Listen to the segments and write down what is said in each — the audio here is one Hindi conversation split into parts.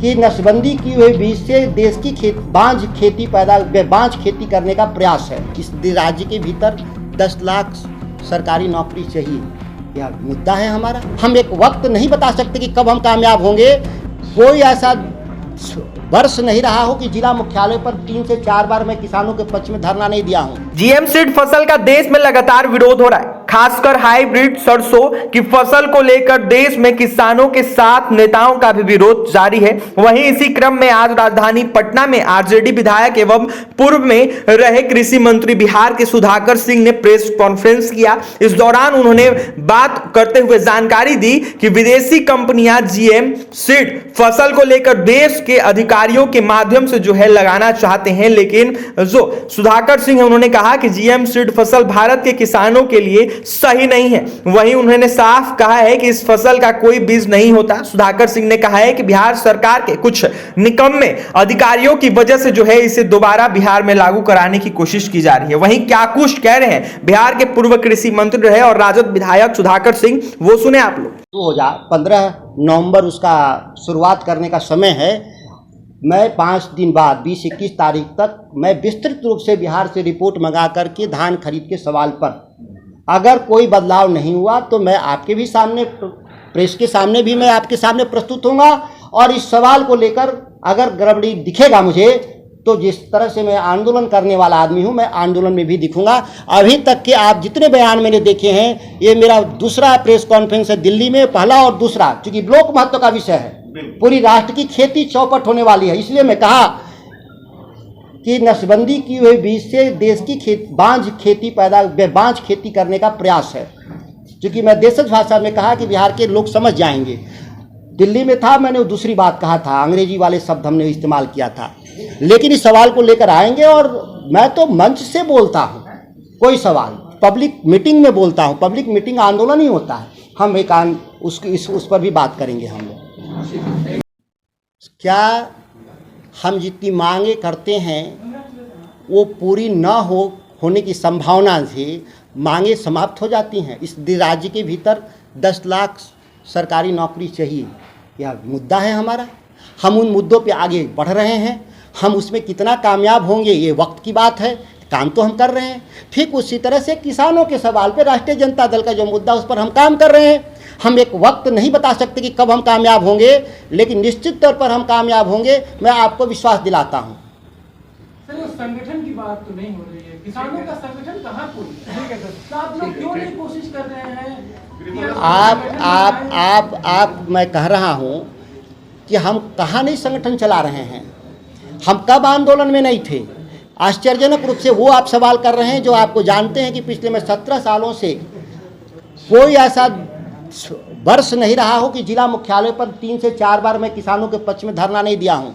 कि नसबंदी की हुई बीज से देश की बांझ खेती करने का प्रयास है। इस राज्य के भीतर 10 लाख सरकारी नौकरी चाहिए, यह मुद्दा है हमारा। हम एक वक्त नहीं बता सकते कि कब हम कामयाब होंगे। कोई ऐसा वर्ष नहीं रहा हो कि जिला मुख्यालय पर 3 से 4 बार मैं किसानों के पक्ष में धरना नहीं दिया हूं। जीएम सीड फसल का देश में लगातार विरोध हो रहा है, खासकर हाइब्रिड सरसों की फसल को लेकर देश में किसानों के साथ नेताओं का भी विरोध जारी है। वहीं इसी क्रम में आज राजधानी पटना में आरजेडी विधायक एवं पूर्व में रहे कृषि मंत्री बिहार के सुधाकर सिंह ने प्रेस कॉन्फ्रेंस किया। इस दौरान उन्होंने बात करते हुए जानकारी दी कि विदेशी कंपनियां जीएम सीड फसल को लेकर देश के अधिकारियों के माध्यम से जो है लगाना चाहते हैं, लेकिन जो सुधाकर सिंह है उन्होंने कहा कि जीएम सीड फसल भारत के किसानों के लिए सही नहीं है। वहीं उन्होंने साफ कहा है कि इस फसल का कोई बीज नहीं होता। सुधाकर सिंह ने कहा है कि बिहार सरकार के कुछ निकम्मे अधिकारियों की वजह से जो है इसे दोबारा बिहार में लागू कराने की कोशिश की जा रही है। वहीं क्या कुछ कह रहे हैं बिहार के पूर्व कृषि मंत्री रहे और राजद विधायक सुधाकर सिंह, वो सुने आप लोग। 2015 नवंबर उसका शुरुआत करने का समय है। मैं 5 दिन बाद 20-21 तारीख तक मैं विस्तृत रूप से बिहार से रिपोर्ट मंगा करके धान खरीद के सवाल पर अगर कोई बदलाव नहीं हुआ तो मैं आपके भी सामने, प्रेस के सामने भी मैं आपके सामने प्रस्तुत होऊंगा। और इस सवाल को लेकर अगर गड़बड़ी दिखेगा मुझे तो जिस तरह से मैं आंदोलन करने वाला आदमी हूं, मैं आंदोलन में भी दिखूंगा। अभी तक के आप जितने बयान मैंने देखे हैं, ये मेरा दूसरा प्रेस कॉन्फ्रेंस है दिल्ली में, पहला और दूसरा, क्योंकि ब्लॉक महत्व का विषय है। पूरी राष्ट्र की खेती चौपट होने वाली है। इसलिए मैं कहा कि नसबंदी की हुई बीज से देश की बांझ खेती करने का प्रयास है। क्योंकि मैं देशज भाषा में कहा कि बिहार के लोग समझ जाएंगे। दिल्ली में था, मैंने दूसरी बात कहा था, अंग्रेजी वाले शब्द हमने इस्तेमाल किया था। लेकिन इस सवाल को लेकर आएंगे और मैं तो मंच से बोलता हूँ, कोई सवाल पब्लिक मीटिंग में बोलता हूँ। पब्लिक मीटिंग आंदोलन ही होता है। हम एक उस पर भी बात करेंगे हम लोग। क्या हम जितनी मांगे करते हैं वो पूरी न होने की संभावना से मांगे समाप्त हो जाती हैं। इस राज्य के भीतर 10 लाख सरकारी नौकरी चाहिए, यह मुद्दा है हमारा। हम उन मुद्दों पे आगे बढ़ रहे हैं। हम उसमें कितना कामयाब होंगे ये वक्त की बात है। काम तो हम कर रहे हैं। ठीक उसी तरह से किसानों के सवाल पे राष्ट्रीय जनता दल का जो मुद्दा, उस पर हम काम कर रहे हैं। हम एक वक्त नहीं बता सकते कि कब हम कामयाब होंगे, लेकिन निश्चित तौर पर हम कामयाब होंगे, मैं आपको विश्वास दिलाता हूं। सर, वो संगठन की बात तो नहीं हो रही है। किसानों का संगठन कहाँ तो आप लोग क्यों नहीं कोशिश कर रहे हैं? आप मैं कह रहा हूं कि हम कहाँ नहीं संगठन चला रहे हैं। हम कब आंदोलन में नहीं थे? आश्चर्यजनक रूप से वो आप सवाल कर रहे हैं जो आपको जानते हैं कि पिछले मैं 17 सालों से कोई ऐसा वर्ष नहीं रहा हो कि जिला मुख्यालय पर 3 से 4 बार मैं किसानों के पक्ष में धरना नहीं दिया हूं।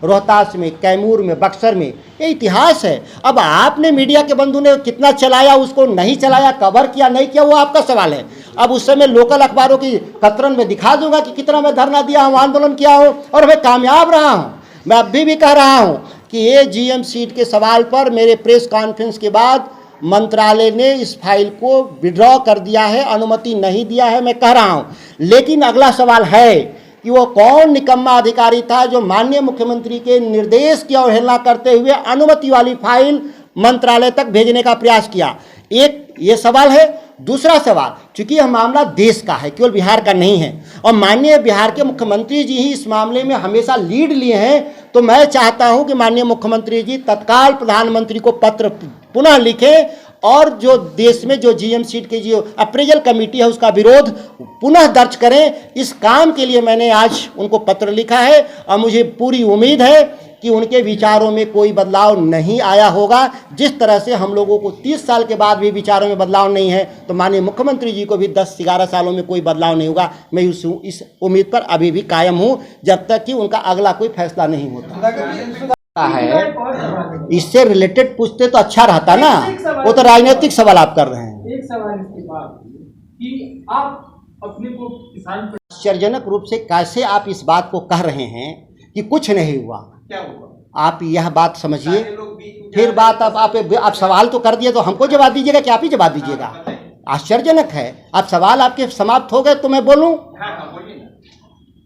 रोहतास में, कैमूर में, बक्सर में, ये इतिहास है। अब आपने मीडिया के बंधु ने कितना चलाया, उसको नहीं चलाया, कवर किया नहीं किया, वो आपका सवाल है। अब उस समय लोकल अखबारों की कतरन में दिखा दूंगा कि कितना मैं धरना दिया हूँ, आंदोलन किया हूँ और मैं कामयाब रहा हूँ। मैं अभी भी कह रहा हूँ कि ये जीएम सीट के सवाल पर मेरे प्रेस कॉन्फ्रेंस के बाद मंत्रालय ने इस फाइल को विड्रॉ कर दिया है, अनुमति नहीं दिया है, मैं कह रहा हूं। लेकिन अगला सवाल है कि वो कौन निकम्मा अधिकारी था जो माननीय मुख्यमंत्री के निर्देश की अवहेलना करते हुए अनुमति वाली फाइल मंत्रालय तक भेजने का प्रयास किया। एक ये सवाल है। दूसरा सवाल, चूंकि यह मामला देश का है, केवल बिहार का नहीं है, और माननीय बिहार के मुख्यमंत्री जी ही इस मामले में हमेशा लीड लिए हैं, तो मैं चाहता हूं कि माननीय मुख्यमंत्री जी तत्काल प्रधानमंत्री को पत्र पुनः लिखें और जो देश में जो जीएम सीट की जो अप्रेजल कमेटी है उसका विरोध पुनः दर्ज करें। इस काम के लिए मैंने आज उनको पत्र लिखा है और मुझे पूरी उम्मीद है कि उनके विचारों में कोई बदलाव नहीं आया होगा। जिस तरह से हम लोगों को 30 साल के बाद भी विचारों में बदलाव नहीं है, तो माननीय मुख्यमंत्री जी को भी 10-11 सालों में कोई बदलाव नहीं होगा। मैं इस उम्मीद पर अभी भी कायम हूँ जब तक कि उनका अगला कोई फैसला नहीं होता है। इससे रिलेटेड पूछते तो अच्छा रहता ना। वो तो राजनीतिक सवाल आप कर रहे हैं। एक सवाल इसके बाद कि आप अपने को किसान, आश्चर्यजनक रूप से कैसे आप इस बात को कह रहे हैं कि कुछ नहीं हुआ। क्या हुआ? आप यह बात समझिए। फिर बात आप सवाल तो कर दिए, तो हमको जवाब दीजिएगा कि आप ही जवाब दीजिएगा? आश्चर्यजनक है। आप सवाल आपके समाप्त हो गए तो मैं बोलूं?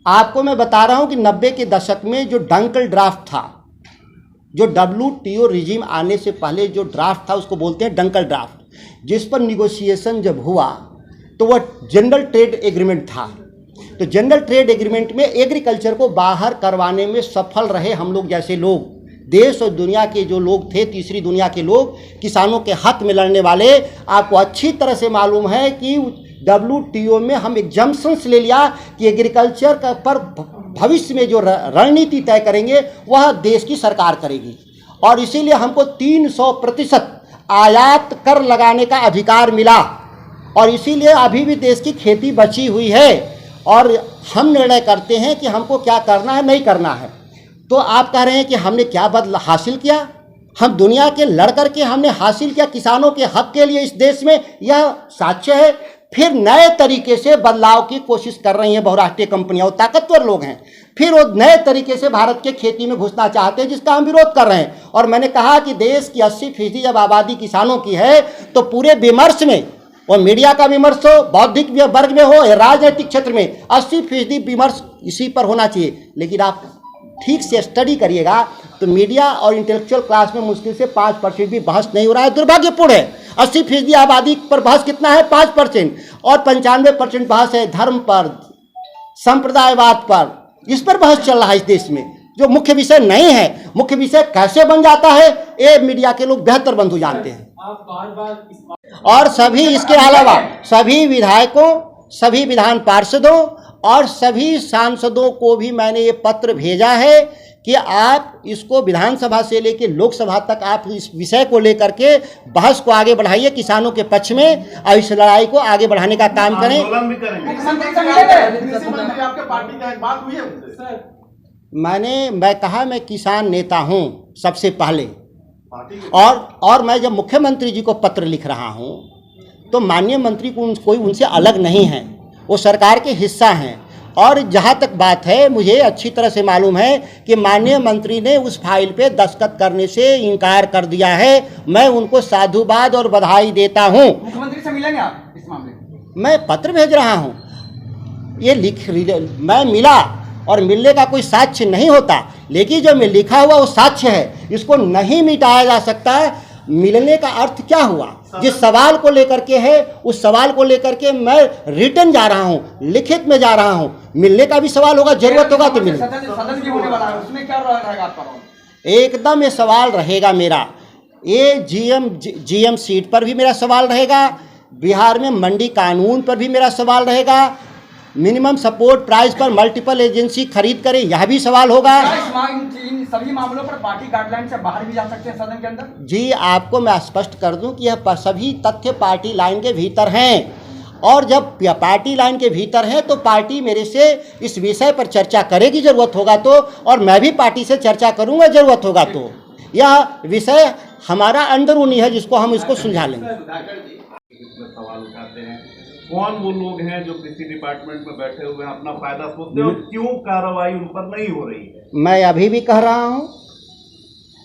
आपको मैं बता रहा हूं कि 90 के दशक में जो डंकल ड्राफ्ट था, जो WTO रिजीम आने से पहले जो ड्राफ्ट था उसको बोलते हैं डंकल ड्राफ्ट, जिस पर निगोशिएशन जब हुआ तो वह जनरल ट्रेड एग्रीमेंट था। तो जनरल ट्रेड एग्रीमेंट में एग्रीकल्चर को बाहर करवाने में सफल रहे हम लोग जैसे लोग, देश और दुनिया के जो लोग थे, तीसरी दुनिया के लोग, किसानों के हक में लड़ने वाले। आपको अच्छी तरह से मालूम है कि WTO में हम एग्जम्पशंस ले लिया कि एग्रीकल्चर का पर भविष्य में जो रणनीति तय करेंगे वह देश की सरकार करेगी, और इसीलिए हमको 300% आयात कर लगाने का अधिकार मिला, और इसीलिए अभी भी देश की खेती बची हुई है और हम निर्णय करते हैं कि हमको क्या करना है, नहीं करना है। तो आप कह रहे हैं कि हमने क्या हासिल किया? हम दुनिया के लड़ करके हमने हासिल किया किसानों के हक के लिए इस देश में, यह साक्ष्य है। फिर नए तरीके से बदलाव की कोशिश कर रही हैं बहुराष्ट्रीय कंपनियां, वो ताकतवर लोग हैं, फिर वो नए तरीके से भारत के खेती में घुसना चाहते हैं, जिसका हम विरोध कर रहे हैं। और मैंने कहा कि देश की 80% जब आबादी किसानों की है तो पूरे विमर्श में, और मीडिया का विमर्श हो, बौद्धिक वर्ग में हो या राजनीतिक क्षेत्र में, 80% विमर्श इसी पर होना चाहिए। लेकिन आप ठीक से स्टडी करिएगा तो मीडिया और इंटेलेक्चुअल क्लास में मुश्किल से 5% भी बहस नहीं हो रहा है। दुर्भाग्यपूर्ण है। 80% आबादी पर बहस कितना है? 5%, और 95% बहस है धर्म पर, संप्रदायवाद पर। इस पर बहस चल रहा है इस देश में, जो मुख्य विषय नहीं है। मुख्य विषय कैसे बन जाता है ये मीडिया के लोग बेहतर बंधु जानते हैं। आप बार-बार और सभी इसके अलावा सभी विधायकों, सभी विधान पार्षदों और सभी सांसदों को भी मैंने ये पत्र भेजा है कि आप इसको विधानसभा से लेकर लोकसभा तक आप इस विषय को लेकर के बहस को आगे बढ़ाइए किसानों के पक्ष में, और इस लड़ाई को आगे बढ़ाने का काम करें। आंदोलन भी करेंगे। आपके पार्टी का एक बात हुई है उनसे? मैं कहा मैं किसान नेता हूँ सबसे पहले, और मैं जब मुख्यमंत्री जी को पत्र लिख रहा हूँ तो माननीय मंत्री को कोई उनसे अलग नहीं है, वो सरकार के हिस्सा हैं। और जहाँ तक बात है, मुझे अच्छी तरह से मालूम है कि माननीय मंत्री ने उस फाइल पे दस्तखत करने से इनकार कर दिया है। मैं उनको साधुवाद और बधाई देता हूँ। मुख्यमंत्री से मिलेंगे आप इस मामले में? मैं पत्र भेज रहा हूँ, ये मैं मिला, और मिलने का कोई साक्ष्य नहीं होता, लेकिन जो मैं लिखा हुआ वो साक्ष्य है, इसको नहीं मिटाया जा सकता है। मिलने का अर्थ क्या हुआ? जिस सवाल को लेकर के है, उस सवाल को लेकर के मैं रिटर्न जा रहा हूँ, लिखित में जा रहा हूँ। मिलने का भी सवाल होगा, जरूरत होगा तो मिलने। सदन भी होने वाला है, उसमें क्या रहेगा आपका रोल? एकदम ये सवाल रहेगा मेरा, ये जीएम सीट पर भी मेरा सवाल रहेगा, बिहार में मंडी कानून पर भी मेरा सवाल रहेगा, मिनिमम सपोर्ट प्राइस पर मल्टीपल एजेंसी खरीद करे, यह भी सवाल होगा। इन सभी मामलों पर पार्टी गाइडलाइन से बाहर भी जा सकते हैं सदन के अंदर? जी, आपको मैं स्पष्ट कर दूं कि यह सभी तथ्य पार्टी लाइन के भीतर हैं, और जब पार्टी लाइन के भीतर हैं तो पार्टी मेरे से इस विषय पर चर्चा करेगी जरूरत होगा तो, और मैं भी पार्टी से चर्चा करूंगा जरूरत होगा तो। यह विषय हमारा अंदरूनी है जिसको हम इसको सुलझा लेंगे। सवाल उठाते हैं, कौन वो लोग हैं जो कृषि डिपार्टमेंट में बैठे हुए हैं, अपना फायदा सोचते हैं, और क्यों कार्रवाई उन पर नहीं हो रही है? मैं अभी भी कह रहा हूँ,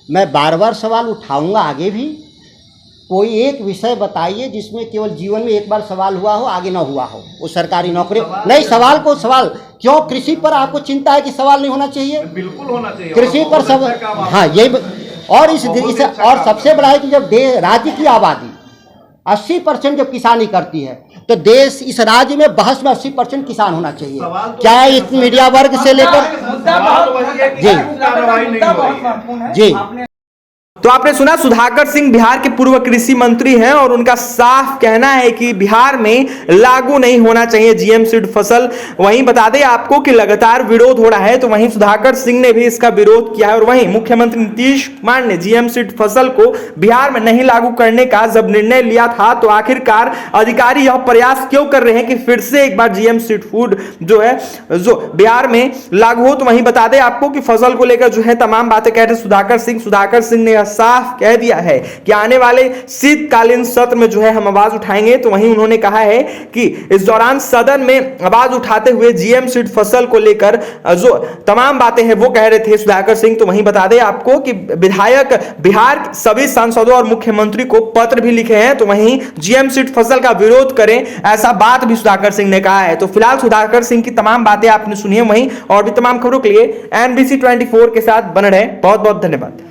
मैं बार बार सवाल उठाऊंगा आगे भी। कोई एक विषय बताइए जिसमें केवल जीवन में एक बार सवाल हुआ हो, आगे ना हुआ हो। वो सरकारी नौकरी नहीं, सवाल क्यों कृषि पर आपको चिंता है कि सवाल नहीं होना चाहिए? बिल्कुल होना चाहिए कृषि पर सवाल, हाँ यही। और सबसे बड़ा है कि जब राज्य की आबादी 80% जब किसानी करती है तो देश, इस राज्य में बहस में 80% किसान होना चाहिए। क्या इस मीडिया वर्ग से लेकर जी। तो आपने सुना, सुधाकर सिंह बिहार के पूर्व कृषि मंत्री हैं और उनका साफ कहना है कि बिहार में लागू नहीं होना चाहिए जीएम सीड फसल। वहीं बता दें आपको कि लगातार विरोध हो रहा है, तो वहीं सुधाकर सिंह ने भी इसका विरोध किया है। और वहीं मुख्यमंत्री नीतीश कुमार ने जीएम सीड फसल को बिहार में नहीं लागू करने का जब निर्णय लिया था, तो आखिरकार अधिकारी यह प्रयास क्यों कर रहे हैं कि फिर से एक बार जीएम सीड फूड जो है जो बिहार में लागू हो। तो वहीं बता दें आपको कि फसल को लेकर जो है तमाम बातें कह रहे सुधाकर सिंह ने साफ कह दिया है कि आने वाले शीतकालीन सत्र में जो है हम आवाज उठाएंगे। तो वहीं उन्होंने कहा है कि इस दौरान सदन में आवाज उठाते हुए जीएम सीड फसल को लेकर जो तमाम बातें हैं वो कह रहे थे सुधाकर सिंह। तो वहीं बता दें आपको कि विधायक बिहार सभी सांसदों और मुख्यमंत्री को पत्र भी लिखे हैं। तो वहीं जीएम सीड फसल का विरोध करें, ऐसा बात भी सुधाकर सिंह ने कहा है। तो फिलहाल सुधाकर सिंह की तमाम बातें आपने सुनी है। वहीं और भी तमाम खबरों के लिए NBC 24 के साथ बने रहें। बहुत बहुत धन्यवाद।